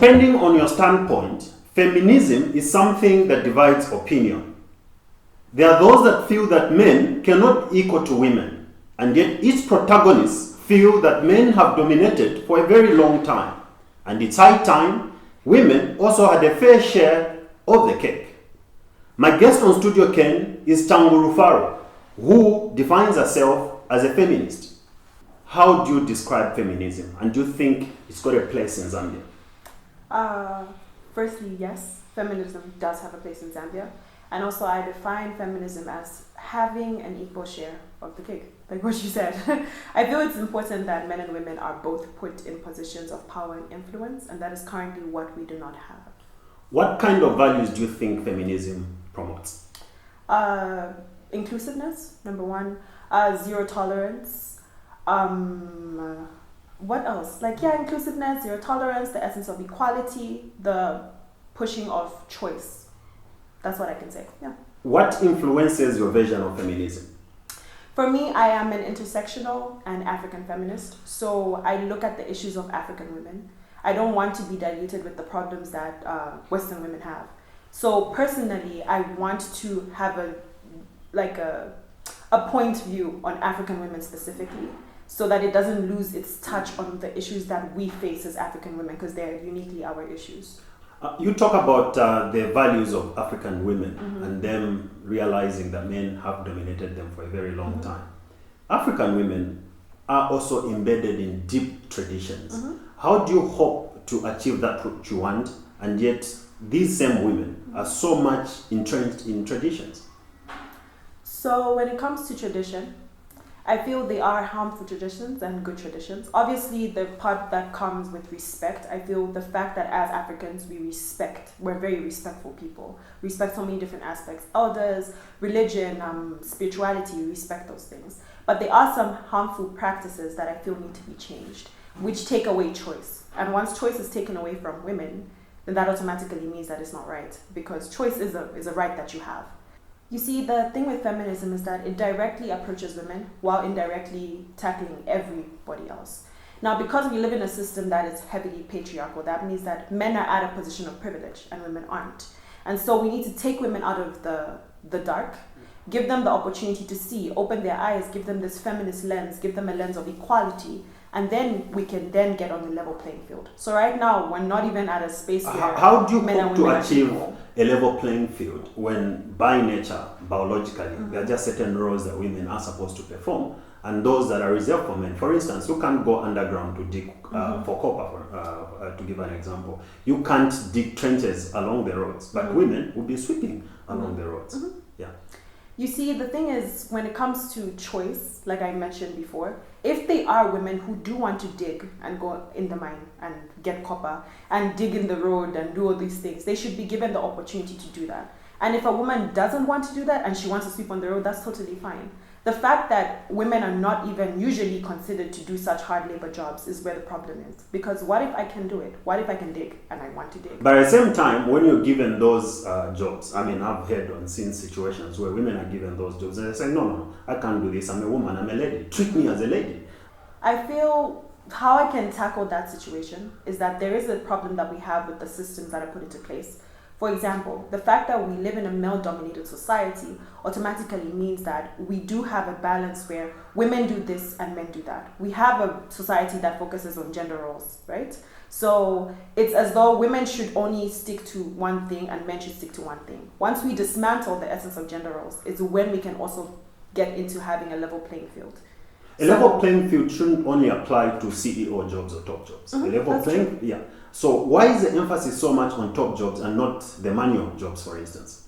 Depending on your standpoint, feminism is something that divides opinion. There are those that feel that men cannot equal to women, and yet its protagonists feel that men have dominated for a very long time, and it's high time women also had a fair share of the cake. My guest on Studio Ken is Changurufaro, who defines herself as a feminist. How do you describe feminism, and do you think it's got a place in Zambia? Firstly, yes, feminism does have a place in Zambia. And also I define feminism as having an equal share of the cake, like what you said. I feel it's important that men and women are both put in positions of power and influence, and that is currently what we do not have. What kind of values do you think feminism promotes? Inclusiveness, number one. Zero tolerance. What else? Inclusiveness, zero tolerance, the essence of equality, the pushing of choice. That's what I can say, yeah. What influences your version of feminism? For me, I am an intersectional and African feminist. So I look at the issues of African women. I don't want to be diluted with the problems that Western women have. So personally, I want to have a point view on African women specifically, so that it doesn't lose its touch on the issues that we face as African women, because they're uniquely our issues. You talk about the values of African women, and them realizing that men have dominated them for a very long time. African women are also embedded in deep traditions. How do you hope to achieve that which you want, and yet these same women are so much entrenched in traditions? So when it comes to tradition, I feel they are harmful traditions and good traditions. Obviously, the part that comes with respect, I feel the fact that as Africans, we're very respectful people. Respect so many different aspects. Elders, religion, spirituality, we respect those things. But there are some harmful practices that I feel need to be changed, which take away choice. And once choice is taken away from women, then that automatically means that it's not right, because choice is a right that you have. You see, the thing with feminism is that it directly approaches women while indirectly tackling everybody else. Now, because we live in a system that is heavily patriarchal, that means that men are at a position of privilege and women aren't. And so we need to take women out of the dark, give them the opportunity to see, open their eyes, give them this feminist lens, give them a lens of equality, and then we can then get on the level playing field. So right now, we're not even at a space where how do you men hope and women to achieve equal. a level playing field when by nature, biologically, there are just certain roles that women are supposed to perform, and those that are reserved for men? For instance, you can't go underground to dig for copper, to give an example. You can't dig trenches along the roads, but women will be sweeping along the roads. Yeah. You see, the thing is, when it comes to choice, like I mentioned before, if they are women who do want to dig and go in the mine and get copper and dig in the road and do all these things, they should be given the opportunity to do that. And if a woman doesn't want to do that and she wants to sweep on the road, that's totally fine. The fact that women are not even usually considered to do such hard labor jobs is where the problem is. Because what if I can do it? What if I can dig and I want to dig? But at the same time, when you're given those jobs, I've heard and seen situations where women are given those jobs and they say, no, I can't do this. I'm a woman, I'm a lady. Treat me as a lady. I feel how I can tackle that situation is that there is a problem that we have with the systems that are put into place. For example, the fact that we live in a male-dominated society automatically means that we do have a balance where women do this and men do that. We have a society that focuses on gender roles, right? So it's as though women should only stick to one thing and men should stick to one thing. Once we dismantle the essence of gender roles, it's when we can also get into having a level playing field. A level playing field shouldn't only apply to CEO jobs or top jobs. A level playing, yeah. So why is the emphasis so much on top jobs and not the manual jobs, for instance?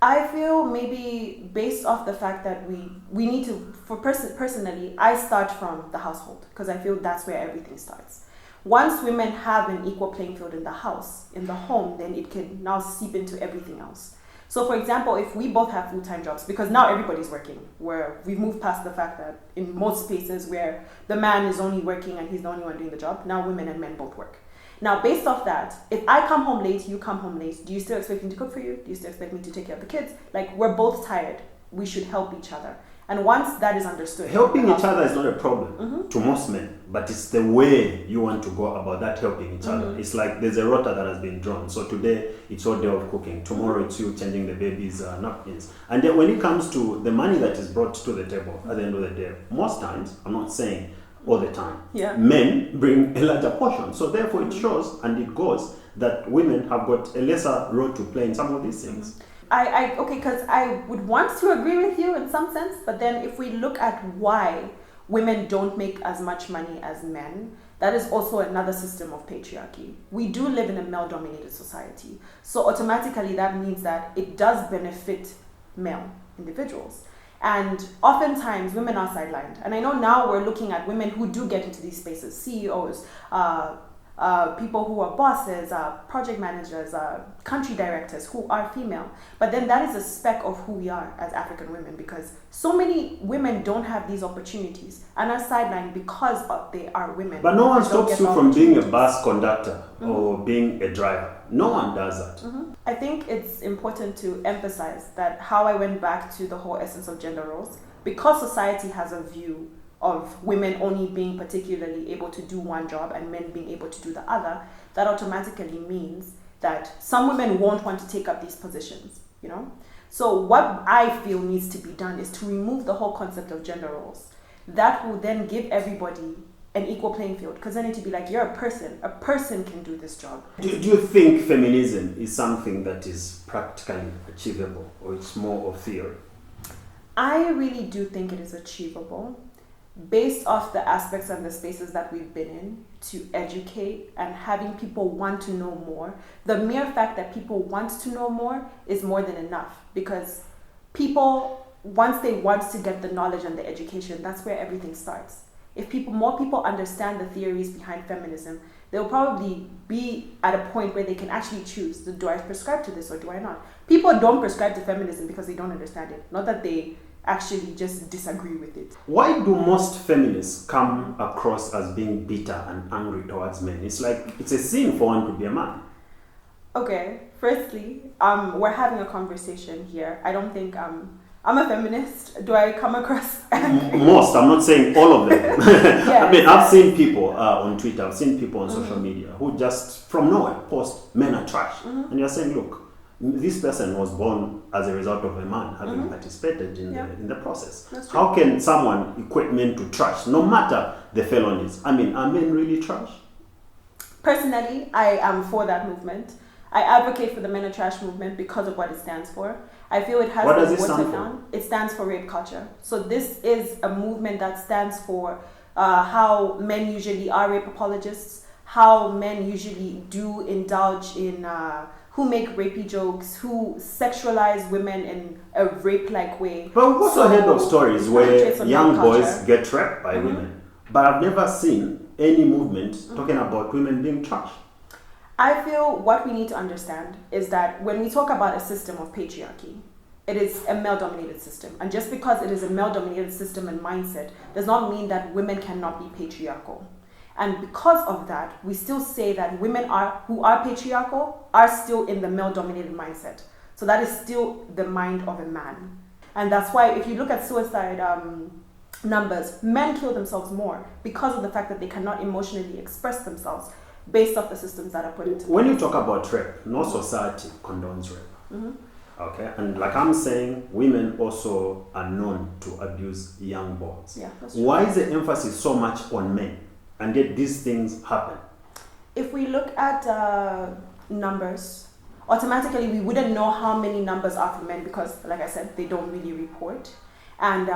I feel maybe based off the fact that we need to, personally, I start from the household because I feel that's where everything starts. Once women have an equal playing field in the house, in the home, then it can now seep into everything else. So for example, if we both have full-time jobs, because now everybody's working, where we've moved past the fact that in most spaces where the man is only working and he's the only one doing the job, now women and men both work. Now, based off that, if I come home late, you come home late, do you still expect me to cook for you? Do you still expect me to take care of the kids? Like, we're both tired. We should help each other. And once that is understood, helping each other is not a problem to most men, but it's the way you want to go about that helping each other. It's like there's a rota that has been drawn. So today it's your day of cooking. Tomorrow it's you changing the baby's napkins. And then when it comes to the money that is brought to the table at the end of the day, most times, I'm not saying all the time, men bring a larger portion. So therefore it shows and it goes that women have got a lesser role to play in some of these things. Okay, because I would want to agree with you in some sense, but then if we look at why women don't make as much money as men, that is also another system of patriarchy. We do live in a male-dominated society, so automatically that means that it does benefit male individuals. And oftentimes women are sidelined. And I know now we're looking at women who do get into these spaces, CEOs, people who are bosses, project managers, country directors who are female. But then that is a speck of who we are as African women, because so many women don't have these opportunities and are sidelined because they are women. But no one stops you from being a bus conductor or being a driver. No one does that. I think it's important to emphasize that how I went back to the whole essence of gender roles, because society has a view of women only being particularly able to do one job and men being able to do the other, that automatically means that some women won't want to take up these positions, you know? So what I feel needs to be done is to remove the whole concept of gender roles. That will then give everybody an equal playing field, because then it'd be like, you're a person can do this job. Do you think feminism is something that is practically achievable, or it's more of theory? I really do think it is achievable, based off the aspects and the spaces that we've been in, to educate and having people want to know more. The mere fact that people want to know more is more than enough, because people, once they want to get the knowledge and the education, that's where everything starts. If more people understand the theories behind feminism, they'll probably be at a point where they can actually choose, do I prescribe to this or do I not? People don't prescribe to feminism because they don't understand it, not that they actually just disagree with it. Why do most feminists come across as being bitter and angry towards men? It's like it's a sin for one to be a man. Okay, firstly, we're having a conversation here. I don't think I'm a feminist. Do I come across angry? Most, I'm not saying all of them. Yes, I mean, I've seen people on Twitter, I've seen people on social media who just from nowhere post men are trash. And you're saying, look, this person was born as a result of a man having participated in the process. How can someone equate men to trash, no matter the felonies? I mean, are men really trash? Personally, I am for that movement. I advocate for the Men Are Trash movement because of what it stands for. I feel it has been watered down. It stands for rape culture. So this is a movement that stands for how men usually are rape apologists, how men usually do indulge in who make rapey jokes, who sexualize women in a rape-like way. But we've also heard of stories where young boys get raped by women. But I've never seen any movement talking about women being trash. I feel what we need to understand is that when we talk about a system of patriarchy, it is a male-dominated system. And just because it is a male-dominated system and mindset does not mean that women cannot be patriarchal. And because of that, we still say that women who are patriarchal are still in the male-dominated mindset. So that is still the mind of a man. And that's why if you look at suicide numbers, men kill themselves more because of the fact that they cannot emotionally express themselves based off the systems that are put into place. When you talk about rape, no society condones rape. Okay, and like I'm saying, women also are known to abuse young boys. Yeah, that's true. Why is the emphasis so much on men? And yet these things happen. If we look at numbers, automatically we wouldn't know how many numbers are for men because, like I said, they don't really report. And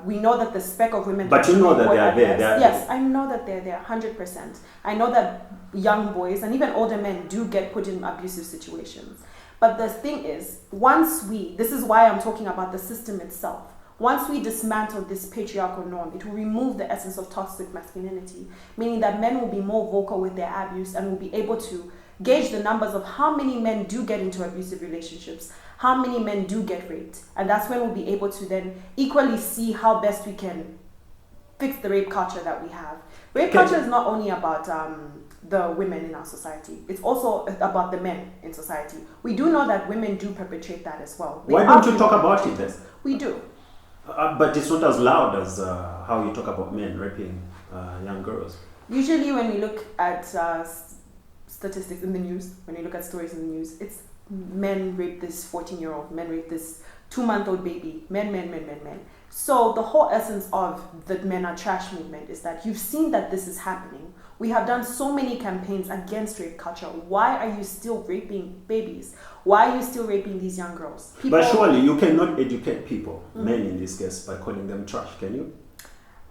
we know that the speck of women... But you know that they are there. Yes, I know that they're there, 100%. I know that young boys and even older men do get put in abusive situations. But the thing is, this is why I'm talking about the system itself. Once we dismantle this patriarchal norm, it will remove the essence of toxic masculinity, meaning that men will be more vocal with their abuse and will be able to gauge the numbers of how many men do get into abusive relationships, how many men do get raped. And that's when we'll be able to then equally see how best we can fix the rape culture that we have. Rape culture is not only about the women in our society. It's also about the men in society. We do know that women do perpetrate that as well. Why don't you talk about it then? We do. But it's not as loud as how you talk about men raping young girls. Usually when we look at statistics in the news, when you look at stories in the news, it's men rape this 14-year-old, men rape this 2-month-old baby, men. So the whole essence of the Men Are Trash movement is that you've seen that this is happening. We have done so many campaigns against rape culture. Why are you still raping babies? Why are you still raping these young girls? But surely you cannot educate people, men in this case, by calling them trash, can you?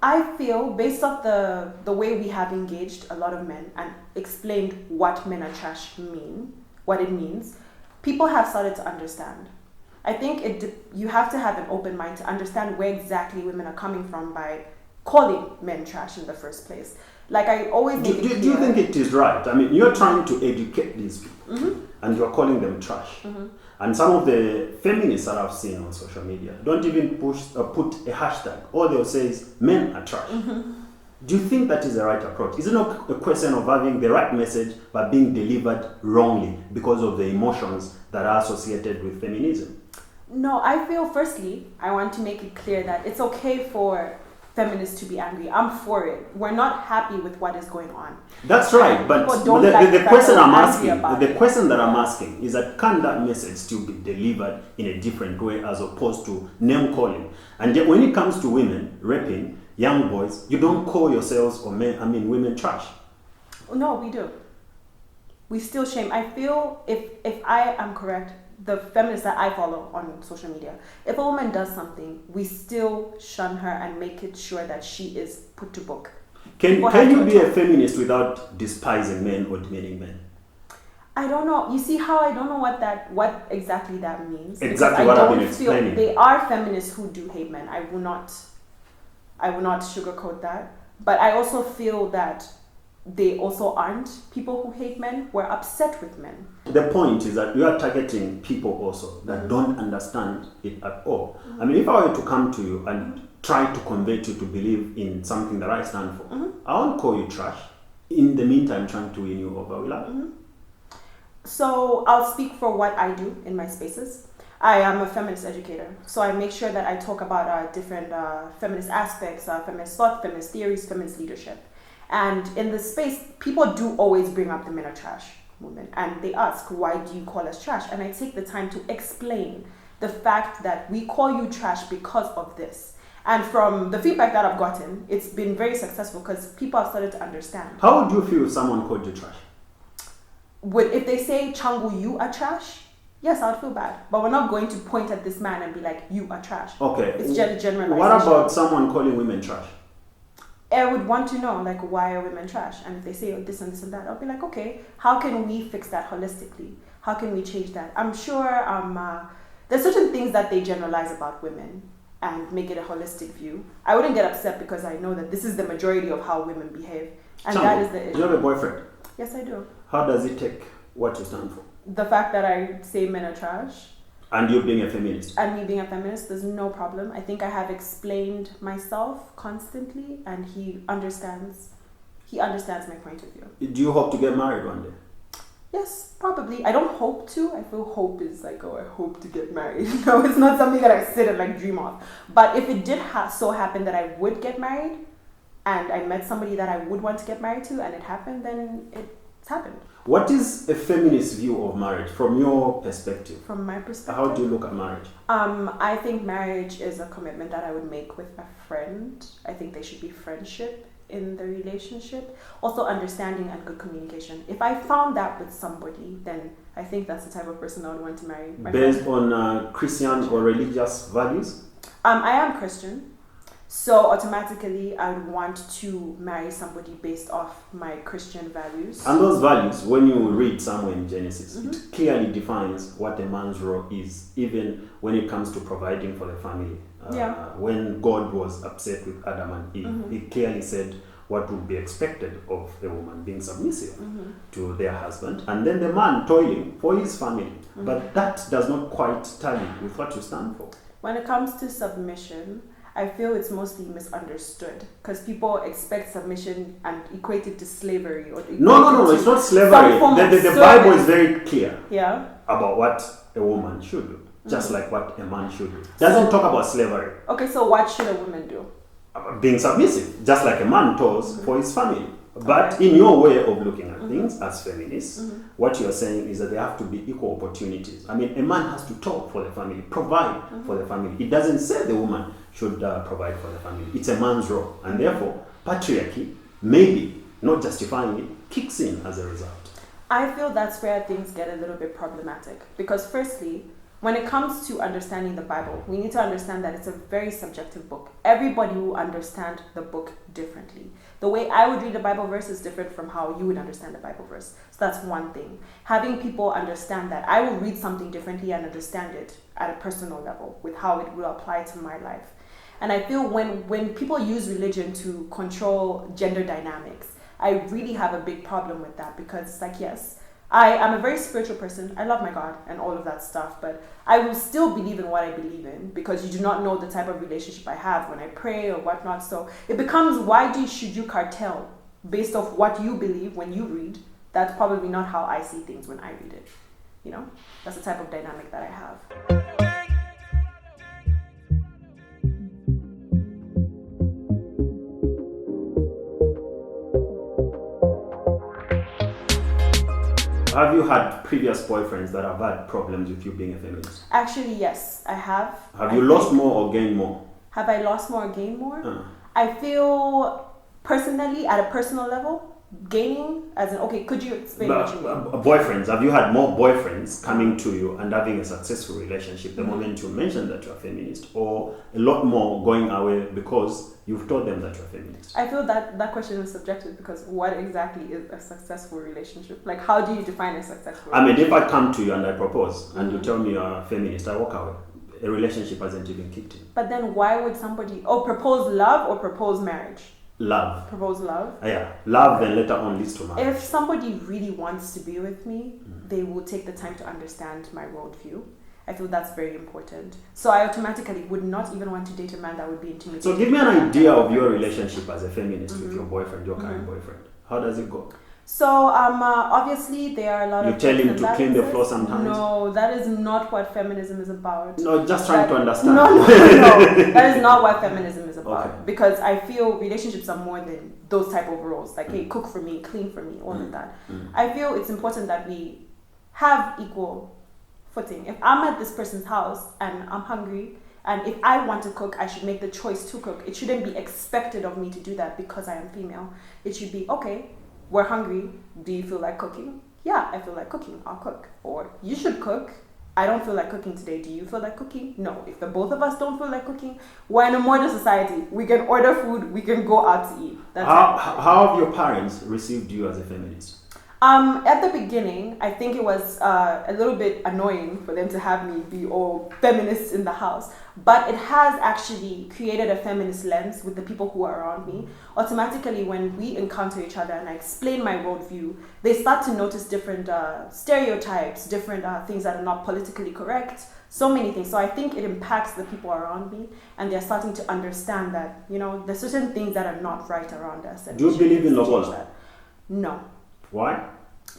I feel, based off the way we have engaged a lot of men and explained what men are trash mean, what it means, people have started to understand. I think you have to have an open mind to understand where exactly women are coming from by calling men trash in the first place. Like I always make it clear. Do you think it is right? I mean, you're trying to educate these people, and you're calling them trash. And some of the feminists that I've seen on social media don't even put a hashtag. All they'll say is men are trash. Do you think that is the right approach? Is it not a question of having the right message but being delivered wrongly because of the emotions that are associated with feminism? No, I feel firstly, I want to make it clear that it's okay for feminists to be angry. I'm for it. We're not happy with what is going on. That's right, but the question that I'm asking is that can that message still be delivered in a different way as opposed to name calling? And yet when it comes to women raping young boys, you don't call yourselves or women trash. No, we do. We still shame. I feel if I am correct, the feminists that I follow on social media, if a woman does something, we still shun her and make it sure that she is put to book. Can you be a feminist without despising men or demeaning men? I don't know. You see how I don't know what exactly that means. Exactly what I've been explaining. They are feminists who do hate men. I will not sugarcoat that. But I also feel that they also aren't people who hate men. We're upset with men. The point is that you are targeting people also that don't understand it at all. I mean, if I were to come to you and try to convert you to believe in something that I stand for, I won't call you trash. In the meantime, trying to win you over, will I? So I'll speak for what I do in my spaces. I am a feminist educator, so I make sure that I talk about different feminist aspects, feminist thought, feminist theories, feminist leadership. And in this space, people do always bring up the Men Are Trash movement. And they ask, why do you call us trash? And I take the time to explain the fact that we call you trash because of this. And from the feedback that I've gotten, it's been very successful because people have started to understand. How would you feel if someone called you trash? If they say, Changu, you are trash? Yes, I would feel bad. But we're not going to point at this man and be like, you are trash. Okay. It's just generalization. What about someone calling women trash? I would want to know, like, why are women trash? And if they say this and this and that, I'll be like, okay, how can we fix that holistically? How can we change that? I'm sure there's certain things that they generalize about women and make it a holistic view. I wouldn't get upset because I know that this is the majority of how women behave. And Changu, that is the issue. Do you have a boyfriend? Yes, I do. How does it take what you stand for? The fact that I say men are trash. And you being a feminist? And me being a feminist, there's no problem. I think I have explained myself constantly and he understands my point of view. Do you hope to get married one day? Yes, probably. I don't hope to. I feel hope is like, oh, I hope to get married. No, it's not something that I sit and like dream of. But if it did so happen that I would get married and I met somebody that I would want to get married to and it happened, then it's happened. What is a feminist view of marriage from your perspective? From my perspective? How do you look at marriage? I think marriage is a commitment that I would make with a friend. I think there should be friendship in the relationship. Also understanding and good communication. If I found that with somebody, then I think that's the type of person I would want to marry. Based on Christian or religious values? I am Christian. So automatically I would want to marry somebody based off my Christian values. And those values, when you read somewhere in Genesis, it clearly defines what a man's role is, even when it comes to providing for the family. When God was upset with Adam and Eve, he clearly said what would be expected of a woman being submissive to their husband, and then the man toiling for his family. But that does not quite tally with what you stand for. When it comes to submission, I feel it's mostly misunderstood because people expect submission and equate it to slavery. No, it's not slavery. The Bible is very clear about what a woman should do. just like what a man should do. Doesn't talk about slavery. Okay, so what should a woman do? Being submissive, just like a man does for his family. But in your way of looking at things as feminists, what you're saying is that there have to be equal opportunities. I mean, a man has to talk for the family, provide for the family. It doesn't say the woman should provide for the family. It's a man's role. And therefore, patriarchy, maybe not justifying it, kicks in as a result. I feel that's where things get a little bit problematic. Because firstly, when it comes to understanding the Bible, we need to understand that it's a very subjective book. Everybody will understand the book differently. The way I would read a Bible verse is different from how you would understand a Bible verse. So that's one thing. Having people understand that I will read something differently and understand it at a personal level with how it will apply to my life. And I feel when people use religion to control gender dynamics, I really have a big problem with that, because it's like, yes, I'm a very spiritual person. I love my God and all of that stuff, but I will still believe in what I believe in, because you do not know the type of relationship I have when I pray or whatnot. So it becomes, should you cartel based off what you believe when you read? That's probably not how I see things when I read it. You know, that's the type of dynamic that I have. Have you had previous boyfriends that have had problems with you being a feminist? Actually, yes, I have. Have you lost more or gained more? Have I lost more or gained more? I feel personally, at a personal level, gaining, as in, okay, could you explain what you mean? Boyfriends, have you had more boyfriends coming to you and having a successful relationship the moment you mentioned that you're a feminist, or a lot more going away because you've told them that you're a feminist? I feel that question is subjective, because what exactly is a successful relationship? Like, how do you define a successful relationship? I mean, if I come to you and I propose and you tell me you're a feminist, I walk away. A relationship hasn't even kicked in. But then why would somebody, propose love or propose marriage? Love. Propose love? Yeah. Love, then later on leads to marriage. If somebody really wants to be with me, they will take the time to understand my worldview. I feel that's very important. So I automatically would not even want to date a man that would be intimidating. So give me an idea of your relationship as a feminist with your boyfriend, your current boyfriend. How does it go? So obviously there are a lot of... You tell him to clean the floor sometimes? No, that is not what feminism is about. No, just trying to understand. No. That is not what feminism is about. Okay. Because I feel relationships are more than those type of roles. Like, hey, cook for me, clean for me, all of that. I feel it's important that we have equal footing. If I'm at this person's house and I'm hungry, and if I want to cook, I should make the choice to cook. It shouldn't be expected of me to do that because I am female. It should be, okay, we're hungry. Do you feel like cooking? Yeah, I feel like cooking. I'll cook. Or you should cook. I don't feel like cooking today. Do you feel like cooking? No. If the both of us don't feel like cooking, we're in a modern society. We can order food. We can go out to eat. That's how have your parents received you as a feminist? At the beginning, I think it was a little bit annoying for them to have me be all feminist in the house. But it has actually created a feminist lens with the people who are around me. Automatically, when we encounter each other and I explain my worldview, they start to notice different stereotypes, different things that are not politically correct, so many things. So I think it impacts the people around me, and they're starting to understand that, you know, there's certain things that are not right around us. And do you believe in Lobola? No. Why?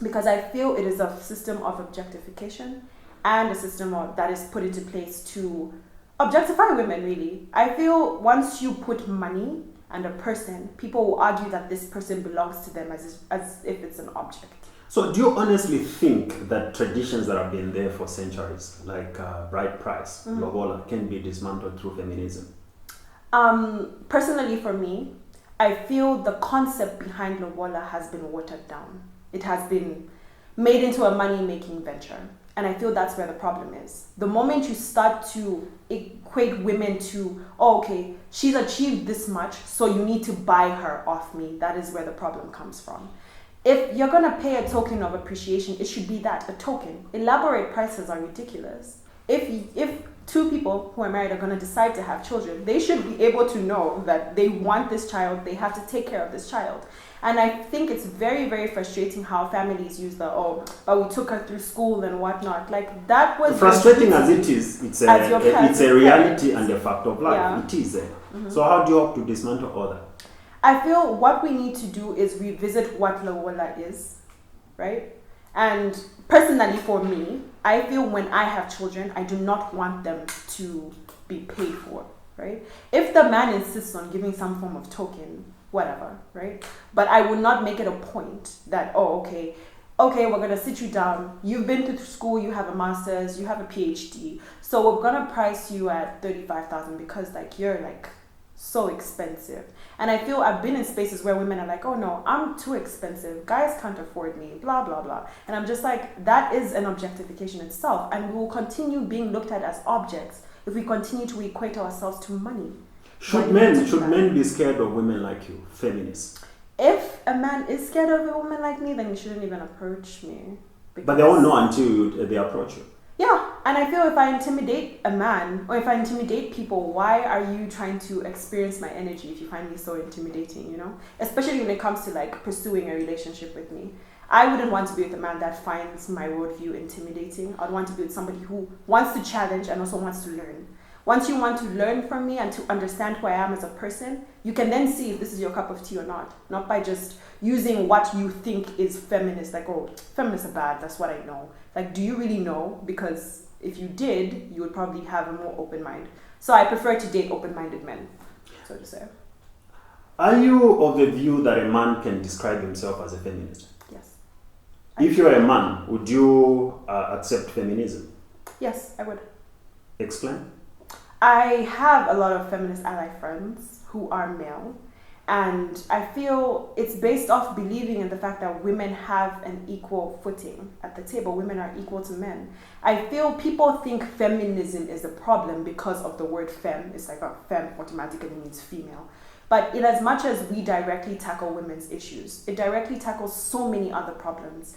Because I feel it is a system of objectification and a system that is put into place to objectify women, really. I feel once you put money and a person, people will argue that this person belongs to them as if it's an object. So do you honestly think that traditions that have been there for centuries, like bride price, Lobola, can be dismantled through feminism? Personally, for me, I feel the concept behind Lobola has been watered down. It has been made into a money-making venture. And I feel that's where the problem is. The moment you start to equate women to, oh, okay, she's achieved this much, so you need to buy her off me, that is where the problem comes from. If you're going to pay a token of appreciation, it should be that, a token. Elaborate prices are ridiculous. If two people who are married are going to decide to have children, they should be able to know that they want this child, they have to take care of this child. And I think it's very, very frustrating how families use but we took her through school and whatnot. Like, that was... Frustrating as it is, it's a reality and a fact of life. Yeah. It is. So how do you hope to dismantle all that? I feel what we need to do is revisit what Lobola is, right? And personally for me, I feel when I have children, I do not want them to be paid for, right? If the man insists on giving some form of token, whatever, right? But I would not make it a point that, oh, okay, we're gonna sit you down. You've been to school, you have a master's, you have a PhD. So we're gonna price you at 35,000 because like you're like so expensive. And I feel I've been in spaces where women are like, oh no, I'm too expensive. Guys can't afford me, blah, blah, blah. And I'm just like, that is an objectification itself. And we will continue being looked at as objects if we continue to equate ourselves to money. Should men be scared of women like you, feminists? If a man is scared of a woman like me, then he shouldn't even approach me. But they won't know until they approach you. Yeah, and I feel if I intimidate a man or if I intimidate people, why are you trying to experience my energy if you find me so intimidating, you know? Especially when it comes to like pursuing a relationship with me. I wouldn't want to be with a man that finds my worldview intimidating. I'd want to be with somebody who wants to challenge and also wants to learn. Once you want to learn from me and to understand who I am as a person, you can then see if this is your cup of tea or not. Not by just using what you think is feminist, like, oh, feminists are bad, that's what I know. Like, do you really know? Because if you did, you would probably have a more open mind. So I prefer to date open-minded men, so to say. Are you of the view that a man can describe himself as a feminist? Yes. If you're a man, would you accept feminism? Yes, I would. Explain. I have a lot of feminist ally friends who are male, and I feel it's based off believing in the fact that women have an equal footing at the table. Women are equal to men. I feel people think feminism is a problem because of the word femme. It's like a femme automatically means female. But in as much as we directly tackle women's issues, it directly tackles so many other problems.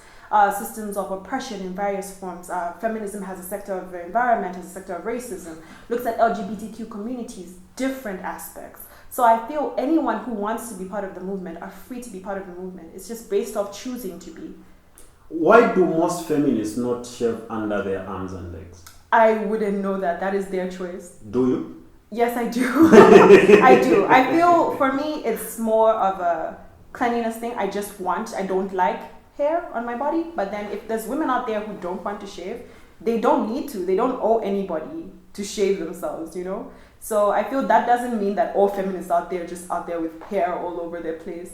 Systems of oppression in various forms. Feminism has a sector of the environment, has a sector of racism, looks at LGBTQ communities, different aspects. So I feel anyone who wants to be part of the movement are free to be part of the movement. It's just based off choosing to be. Why do most feminists not shave under their arms and legs? I wouldn't know that. That is their choice. Do you? Yes, I do. I do. I feel for me it's more of a cleanliness thing. I don't like hair on my body. But then if there's women out there who don't want to shave, they don't need to. They don't owe anybody to shave themselves, you know? So I feel that doesn't mean that all feminists out there just out there with hair all over their place.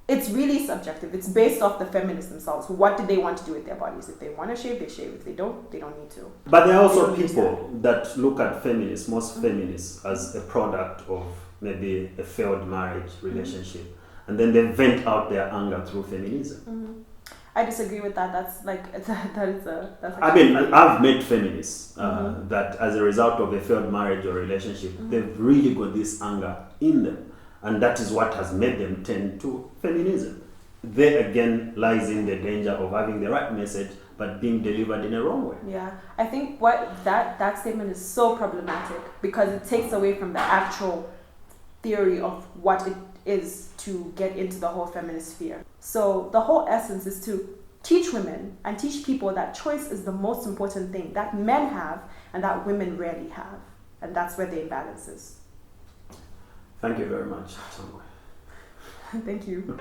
It's really subjective. It's based off the feminists themselves. What do they want to do with their bodies? If they want to shave, they shave. If they don't need to. But there are also people that look at feminists, most feminists, as a product of maybe a failed marriage relationship. And then they vent out their anger through feminism. I disagree with that. That's like I've met feminists that as a result of a failed marriage or relationship, they've really got this anger in them. And that is what has made them tend to feminism. There again lies in the danger of having the right message but being delivered in a wrong way. Yeah, I think what that statement is so problematic because it takes away from the actual theory of what it is to get into the whole feminist sphere. So the whole essence is to teach women and teach people that choice is the most important thing that men have and that women rarely have. And that's where the imbalance is. Thank you very much, Changwe. Thank you.